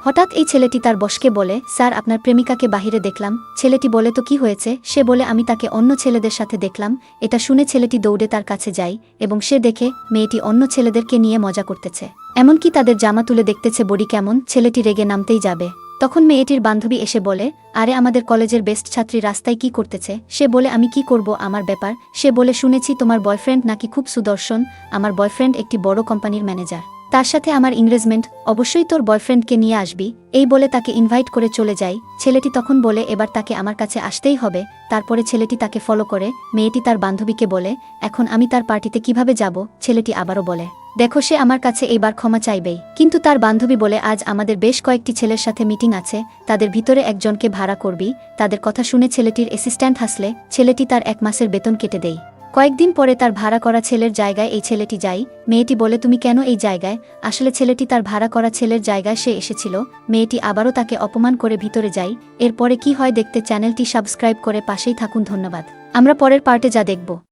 হঠাৎ এই ছেলেটি তার বসকে বলে, স্যার আপনার প্রেমিকাকে বাহিরে দেখলাম। ছেলেটি বলে, তো কি হয়েছে? সে বলে, আমি তাকে অন্য ছেলেদের সাথে দেখলাম। এটা শুনে ছেলেটি দৌড়ে তার কাছে যায় এবং সে দেখে মেয়েটি অন্য ছেলেদেরকে নিয়ে মজা করতেছে, এমনকি তাদের জামা তুলে দেখতেছে বডি কেমন। ছেলেটি রেগে নামতেই যাবে, তখন মেয়েটির বান্ধবী এসে বলে, আরে আমাদের কলেজের বেস্ট ছাত্রী রাস্তায় কি করতেছে? সে বলে, আমি কি করব, আমার ব্যাপার। সে বলে, শুনেছি তোমার বয়ফ্রেন্ড নাকি খুব সুদর্শন। আমার বয়ফ্রেন্ড একটি বড় কোম্পানির ম্যানেজার, তার সাথে আমার এনগেজমেন্ট, অবশ্যই তোর বয়ফ্রেন্ডকে নিয়ে আসবি। এই বলে তাকে ইনভাইট করে চলে যায়। ছেলেটি তখন বলে, এবার তাকে আমার কাছে আসতেই হবে। তারপরে ছেলেটি তাকে ফলো করে। মেয়েটি তার বান্ধবীকে বলে, এখন আমি তার পার্টিতে কিভাবে যাব? ছেলেটি আবারও বলে, দেখো সে আমার কাছে এইবার ক্ষমা চাইবেই। কিন্তু তার বান্ধবী বলে, আজ আমাদের বেশ কয়েকটি ছেলের সাথে মিটিং আছে, তাদের ভিতরে একজনকে ভাড়া করবি। তাদের কথা শুনে ছেলেটির অ্যাসিস্ট্যান্ট হাসলে ছেলেটি তার 1 মাসের বেতন কেটে দেয়। কয়েকদিন পরে তার ভাড়া করা ছেলের জায়গায় এই ছেলেটি যায়। মেয়েটি বলে, তুমি কেন এই জায়গায়? আসলে ছেলেটি তার ভাড়া করা ছেলের জায়গায় সে এসেছিল। মেয়েটি আবারও তাকে অপমান করে ভিতরে যায়। এরপরে কি হয় দেখতে চ্যানেলটি সাবস্ক্রাইব করে পাশেই থাকুন। ধন্যবাদ। আমরা পরের পার্টে যা দেখব।